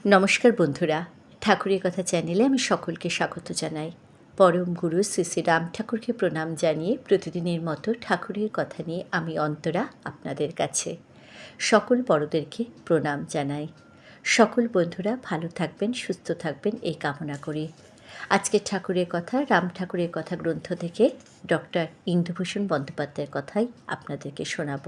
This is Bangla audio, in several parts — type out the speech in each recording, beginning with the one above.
নমস্কার বন্ধুরা, ঠাকুরের কথা চ্যানেলে আমি সকলকে স্বাগত জানাই। পরম গুরু শ্রী শ্রী রাম ঠাকুরকে প্রণাম জানিয়ে প্রতিদিনের মতো ঠাকুরের কথা নিয়ে আমি অন্তরা আপনাদের কাছে। সকল বড়দেরকে প্রণাম জানাই। সকল বন্ধুরা ভালো থাকবেন, সুস্থ থাকবেন এই কামনা করি। আজকে ঠাকুরের কথা, রাম ঠাকুরের কথা গ্রন্থ থেকে ডক্টর ইন্দুভূষণ বন্দ্যোপাধ্যায়ের কথাই আপনাদেরকে শোনাব।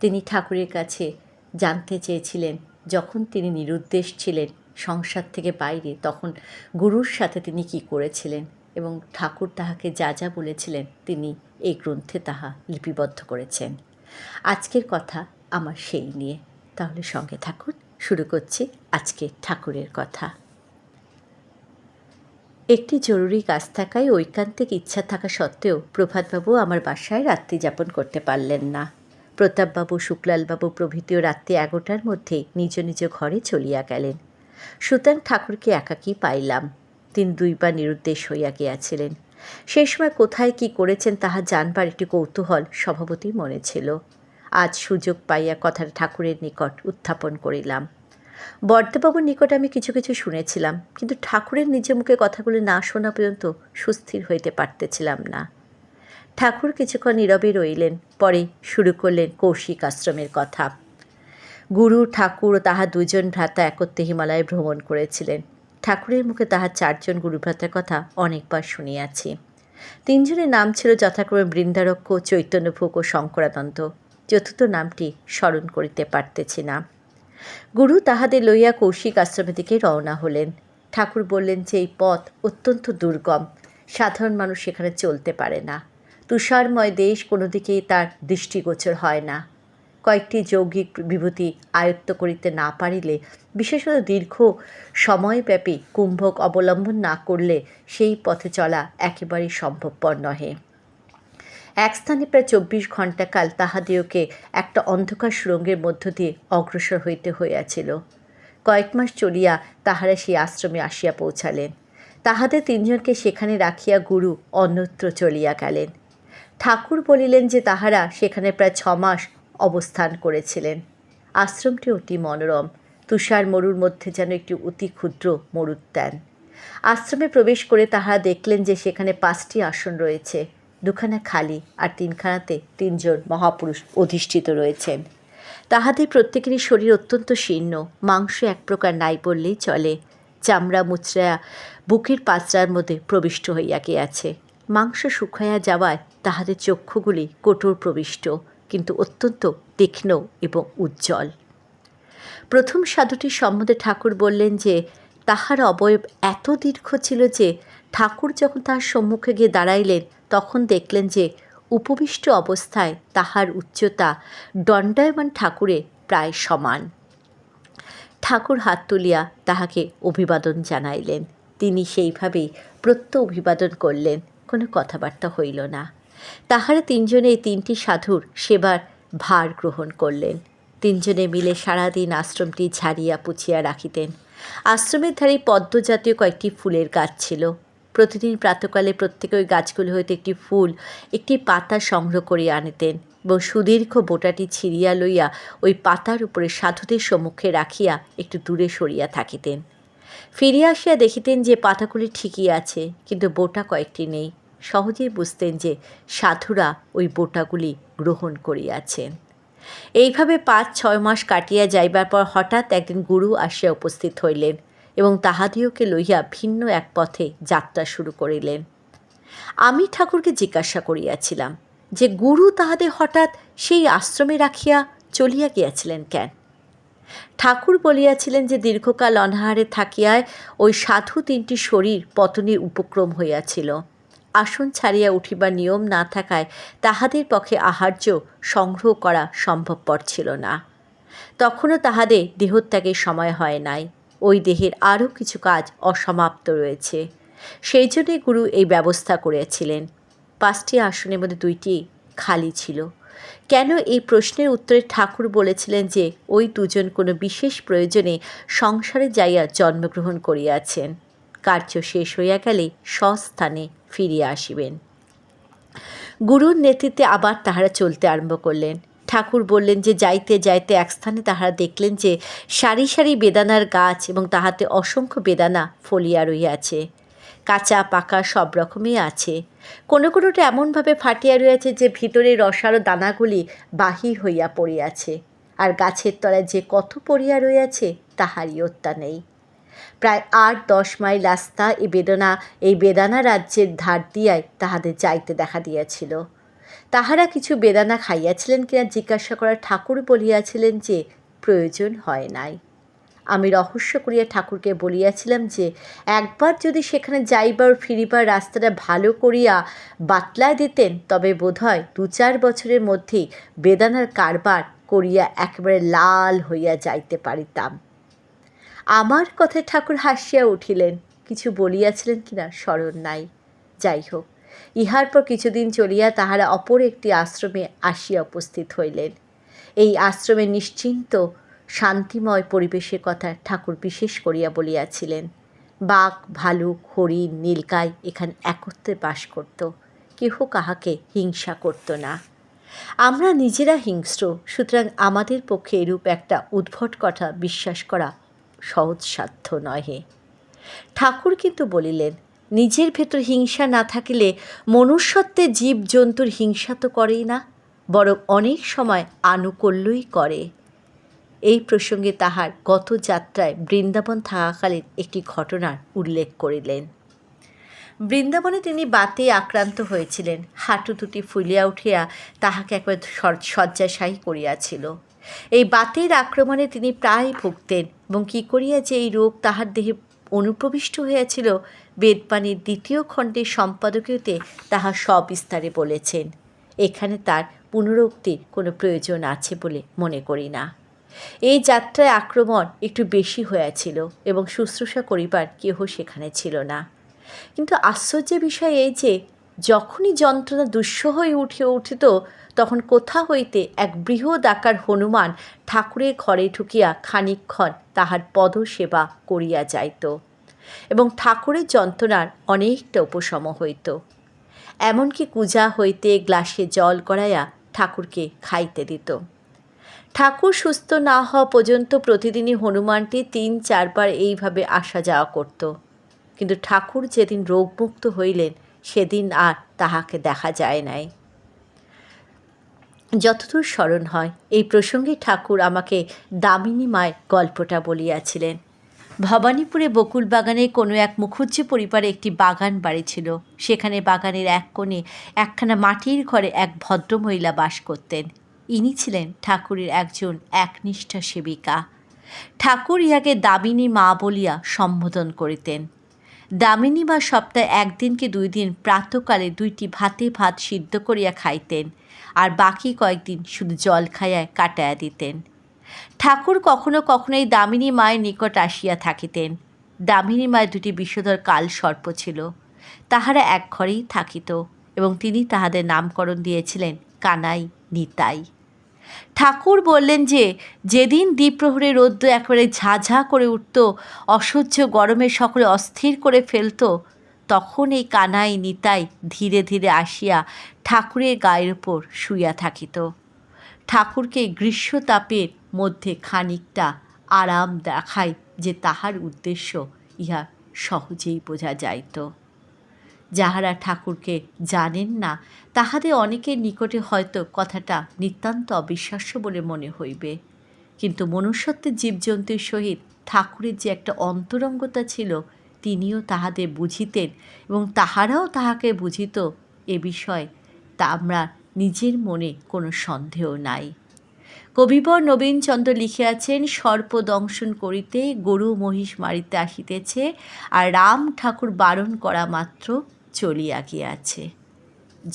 তিনি ঠাকুরের কাছে জানতে চেয়েছিলেন, যখন তিনি নিরুদ্দেশ ছিলেন সংসার থেকে বাইরে, তখন গুরুর সাথে তিনি কি করেছিলেন এবং ঠাকুর তাহাকে যা যা বলেছিলেন তিনি এই গ্রন্থে তাহা লিপিবদ্ধ করেছেন। আজকের কথা আমার সেই নিয়ে। তাহলে সঙ্গে থাকুন, শুরু করছি আজকে ঠাকুরের কথা। একটি জরুরি কাজ থাকায় ঐকান্তিক ইচ্ছা থাকা সত্ত্বেও প্রভাতবাবু আমার বাসায় রাত্রি যাপন করতে পারলেন না। প্রতাপবাবু, শুক্লালবাবু প্রভৃতিও রাত্রি 11টার মধ্যে নিজ নিজ ঘরে চলিয়া গেলেন। সুতরাং ঠাকুরকে একাকী পাইলাম। তিনি দুইবার নিরুদ্দেশ হইয়া গিয়াছিলেন। সেই সময় কোথায় কি করেছেন তাহা জানবার একটি কৌতূহল স্বভাবতই মনে ছিল। আজ সুযোগ পাইয়া কথাটা ঠাকুরের নিকট উত্থাপন করিলাম। বরদাবাবুর নিকট আমি কিছু কিছু শুনেছিলাম, কিন্তু ঠাকুরের নিজ মুখে কথাগুলি না শোনা পর্যন্ত সুস্থির হইতে পারতেছিলাম না। ঠাকুর কিছুক্ষণ নীরবে রইলেন, পরে শুরু করলেন কৌশিক আশ্রমের কথা। গুরু, ঠাকুর ও তাহার দুজন ভ্রাতা একত্রে হিমালয়ে ভ্রমণ করেছিলেন। ঠাকুরের মুখে তাহার 4 জন গুরুভ্রাতার কথা অনেকবার শুনিয়াছি। 3 জনের নাম ছিল যথাক্রমে বৃন্দারক্ষ, চৈতন্যভোগ ও শঙ্করানন্দ। চতুর্থ নামটি স্মরণ করিতে পারতেছি না। গুরু তাহাদের লইয়া কৌশিক আশ্রমের দিকে রওনা হলেন। ঠাকুর বললেন যে এই পথ অত্যন্ত দুর্গম, সাধারণ মানুষ সেখানে চলতে পারে না। তুষারময় দেশ, কোনো দিকেই তার দৃষ্টিগোচর হয় না। কয়েকটি যৌগিক বিভূতি আয়ত্ত করিতে না পারিলে, বিশেষত দীর্ঘ সময়ব্যাপী কুম্ভক অবলম্বন না করলে সেই পথে চলা একেবারেই সম্ভবপর নহে। এক স্থানে প্রায় 24 ঘণ্টাকাল তাহাদিওকে একটা অন্ধকার সুড়ঙ্গের মধ্য দিয়ে অগ্রসর হইতে হইয়াছিল। কয়েক মাস চলিয়া তাহারা সেই আশ্রমে আসিয়া পৌঁছালেন। তাহাদের 3 জনকে সেখানে রাখিয়া গুরু অন্যত্র চলিয়া গেলেন। ঠাকুর বলিলেন যে তাহারা সেখানে প্রায় 6 মাস অবস্থান করেছিলেন। আশ্রমটি অতি মনোরম, তুষার মরুর মধ্যে যেন একটি অতি ক্ষুদ্র মরুদ্যান। আশ্রমে প্রবেশ করে তাহারা দেখলেন যে সেখানে 5টি আসন রয়েছে, 2খানা খালি আর 3খানাতে 3 জন মহাপুরুষ অধিষ্ঠিত রয়েছেন। তাহাদের প্রত্যেকেরই শরীর অত্যন্ত শীর্ণ, মাংস এক প্রকার নাই বললেই চলে। চামড়া মুচড়া বুকের পাঁচড়ার মধ্যে প্রবিষ্ট হইয়া গিয়াছে। মাংস শুকাইয়া যাওয়ায় তাহাদের চক্ষুগুলি কঠোর প্রবিষ্ট, কিন্তু অত্যন্ত তীক্ষ্ণ এবং উজ্জ্বল। প্রথম সাধুটির সম্বন্ধে ঠাকুর বললেন যে তাহার অবয়ব এত দীর্ঘ ছিল যে ঠাকুর যখন তাহার সম্মুখে গিয়ে দাঁড়াইলেন তখন দেখলেন যে উপবিষ্ট অবস্থায় তাহার উচ্চতা দণ্ডায়মান ঠাকুরের প্রায় সমান। ঠাকুর হাত তুলিয়া তাহাকে অভিবাদন জানাইলেন। তিনি সেইভাবেই অভিবাদন করলেন, কোনো কথাবার্তা হইল না। তাহারা 3 জনে এই 3টি সাধুর সেবার ভার গ্রহণ করলেন। 3 জনে মিলে সারাদিন আশ্রমটি ঝাড়িয়া পুছিয়া রাখিতেন। আশ্রমের ধারে পদ্মজাতীয় কয়েকটি ফুলের গাছ ছিল। প্রতিদিন প্রাতকালে প্রত্যেকে ওই গাছগুলো হইতে একটি ফুল, একটি পাতা সংগ্রহ করিয়া আনিতেন এবং সুদীর্ঘ বোটাটি ছিঁড়িয়া লইয়া ওই পাতার উপরে সাধুদের সম্মুখে রাখিয়া একটু দূরে সরিয়া থাকিতেন। ফিরিয়া আসিয়া দেখিতেন যে পাতাগুলি ঠিকই আছে, কিন্তু বোটা কয়েকটি নেই। সহজেই বুঝতেন যে সাধুরা ওই বোটাগুলি গ্রহণ করিয়াছেন। এইভাবে 5-6 মাস কাটিয়া যাইবার পর হঠাৎ একদিন গুরু আসিয়া উপস্থিত হইলেন এবং তাহাদিওকে লইয়া ভিন্ন এক পথে যাত্রা শুরু করিলেন। আমি ঠাকুরকে জিজ্ঞাসা করিয়াছিলাম যে গুরু তাহাদের হঠাৎ সেই আশ্রমে রাখিয়া চলিয়া গিয়াছিলেন কেন? ঠাকুর বলিয়াছিলেন যে দীর্ঘকাল অনাহারে থাকিয়ায় ওই সাধু 3টি শরীর পতনের উপক্রম হইয়াছিল। আসন ছাড়িয়া উঠিবার নিয়ম না থাকায় তাহাদের পক্ষে আহার্য সংগ্রহ করা সম্ভবপর ছিল না। তখনও তাহাদের দেহত্যাগের সময় হয় নাই। ওই দেহের আরও কিছু কাজ অসমাপ্ত রয়েছে। সেই জন্যই গুরু এই ব্যবস্থা করিয়াছিলেন। 5টি আসনের মধ্যে 2টি খালি ছিল। কেন, এই প্রশ্নের উত্তরে ঠাকুর বলেছিলেন যে ওই 2 জন কোনো বিশেষ প্রয়োজনে সংসারে যাইয়া জন্মগ্রহণ করিয়াছেন। কার্য শেষ হইয়া গেলে স্বস্থানে ফিরিয়া আসিবেন। গুরুর নেতৃত্বে আবার তাহারা চলতে আরম্ভ করলেন। ঠাকুর বললেন যে যাইতে যাইতে এক স্থানে তাহারা দেখলেন যে সারি সারি বেদানার গাছ এবং তাহাতে অসংখ্য বেদানা ফলিয়া রহিয়াছে, কাঁচা পাকা সব রকমই আছে। কোনো কোনোটা এমনভাবে ফাটিয়া রইয়াছে যে ভিতরে রসালো দানাগুলি বাহির হইয়া পড়িয়াছে, আর গাছের তলায় যে কত পড়িয়া রইয়াছে তাহারই অত্যা নেই। প্রায় ৮-১০ মাইল রাস্তা এই বেদানা রাজ্যের ধার দিয়াই তাহাদের যাইতে দেখা দিয়াছিল। তাহারা কিছু বেদানা খাইয়াছিলেন কিনা জিজ্ঞাসা করার ঠাকুর বলিয়াছিলেন যে প্রয়োজন হয় নাই। আমি রহস্য করিয়া ঠাকুরকে বলিয়াছিলাম যে একবার যদি সেখানে যাইবার ফিরিবার রাস্তাটা ভালো করিয়া বাতলায় দিতেন তবে বোধহয় ২-৪ বছরের মধ্যেই বেদানার কারবার করিয়া একেবারে লাল হইয়া যাইতে পারিতাম। আমার কথায় ঠাকুর হাসিয়া উঠিলেন, কিছু বলিয়াছিলেন কিনা স্মরণ নাই। যাই হোক, ইহার পর কিছুদিন চলিয়া তাহারা অপর একটি আশ্রমে আসিয়া উপস্থিত হইলেন। এই আশ্রমে নিশ্চিন্ত শান্তিময় পরিবেশের কথা ঠাকুর বিশেষ করিয়া বলিয়াছিলেন। বাঘ, ভালুক, হরিণ, নীলগাই এখানে একত্রে বাস করত, কেহ কাহাকে হিংসা করত না। আমরা নিজেরা হিংস্র, সুতরাং আমাদের পক্ষে এরূপ একটা উদ্ভট কথা বিশ্বাস করা সহজসাধ্য নহে। ঠাকুর কিন্তু বলিলেন, নিজের ভেতর হিংসা না থাকিলে মনুষ্যত্বে জীব জন্তুর হিংসা তো করেই না, বরং অনেক সময় আনুকূল্যই করে। এই প্রসঙ্গে তাহার গত যাত্রায় বৃন্দাবন থাকাকালীন একটি ঘটনার উল্লেখ করিলেন। বৃন্দাবনে তিনি বাতে আক্রান্ত হয়েছিলেন, হাঁটু দুটি ফুলিয়া উঠিয়া তাহাকে একবার শয্যাশায়ী করিয়াছিল। এই বাতের আক্রমণে তিনি প্রায় ভুগতেন, এবং কী করিয়া যে এই রোগ তাহার দেহে অনুপ্রবিষ্ট হইয়াছিল বেদবাণীর ২য় খণ্ডের সম্পাদকীয়তে তাহা সবিস্তারে বলেছেন। এখানে তার পুনরুক্তির কোনো প্রয়োজন আছে বলে মনে করি না। এই যাত্রায় আক্রমণ একটু বেশি হইয়াছিল এবং শুশ্রূষা করিবার কেহ সেখানে ছিল না। কিন্তু আশ্চর্যের বিষয় এই যে যখনই যন্ত্রণা দুঃসহ হয়ে উঠিত তখন কোথা হইতে এক বৃহৎ আকার হনুমান ঠাকুরের ঘরে ঢুকিয়া খানিকক্ষণ তাহার পদসেবা করিয়া যাইত এবং ঠাকুরের যন্ত্রণার অনেকটা উপশম হইত। এমনকি কুজা হইতে গ্লাসে জল গড়াইয়া ঠাকুরকে খাইতে দিত। ঠাকুর সুস্থ না হওয়া পর্যন্ত প্রতিদিনই হনুমানটি ৩-৪ বার এইভাবে আসা যাওয়া করত, কিন্তু ঠাকুর যেদিন রোগমুক্ত হইলেন সেদিন আর তাহাকে দেখা যায় নাই। যতদূর স্মরণ হয় এই প্রসঙ্গে ঠাকুর আমাকে দামিনী মায়ের গল্পটা বলিয়াছিলেন। ভবানীপুরে বকুল বাগানে কোনো এক মুখুজ্জে পরিবারে একটি বাগান বাড়ি ছিল। সেখানে বাগানের এক কোণে একখানা মাটির ঘরে এক ভদ্রমহিলা বাস করতেন। ইনি ছিলেন ঠাকুরের একজন একনিষ্ঠা সেবিকা। ঠাকুর ইহাকে দামিনী মা বলিয়া সম্বোধন করিতেন। দামিনী মা সপ্তাহে ১ দিন কি ২ দিন প্রাতকালে ২টি ভাতে ভাত সিদ্ধ করিয়া খাইতেন, আর বাকি কয়েকদিন শুধু জল খাইয়া কাটাইয়া দিতেন। ঠাকুর কখনো কখনো এই দামিনী মায়ের নিকট আসিয়া থাকিতেন। দামিনী মায়ের ২টি বিষধর কাল সর্প ছিল, তাহারা এক ঘরেই থাকিত এবং তিনি তাহাদের নামকরণ দিয়েছিলেন কানাই, নিতাই। ঠাকুর বললেন যে যেদিন দ্বিপ্রহরে রৌদ্র একেবারে ঝাঝা করে উঠত, অসহ্য গরমে সকলে অস্থির করে ফেলত, তখন এই কানাই, নিতাই ধীরে ধীরে আসিয়া ঠাকুরের গায়ের উপর শুইয়া থাকিত। ঠাকুরকে গ্রীষ্মতাপের মধ্যে খানিকটা আরাম দেখায় যে তাহার উদ্দেশ্য ইহা সহজেই বোঝা যাইত। যাহারা ঠাকুরকে জানেন না তাহাদের অনেকের নিকটে হয়তো কথাটা নিতান্ত অবিশ্বাস্য বলে মনে হইবে, কিন্তু মনুষ্যত্বের জীবজন্তুর সহিত ঠাকুরের যে একটা অন্তরঙ্গতা ছিল তিনিও তাহাদের বুঝিতেন এবং তাহারাও তাহাকে বুঝিত, এ বিষয়ে তা আমরা নিজের মনে কোনো সন্দেহ নাই। কবিবর নবীনচন্দ্র লিখিয়াছেন, সর্প দংশন করিতে গরু মহিষ মারিতে আসিতেছে, আর রাম ঠাকুর বারণ করা মাত্র চলিয়া গিয়াছে।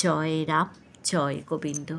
জয় রাম, জয় গোবিন্দ।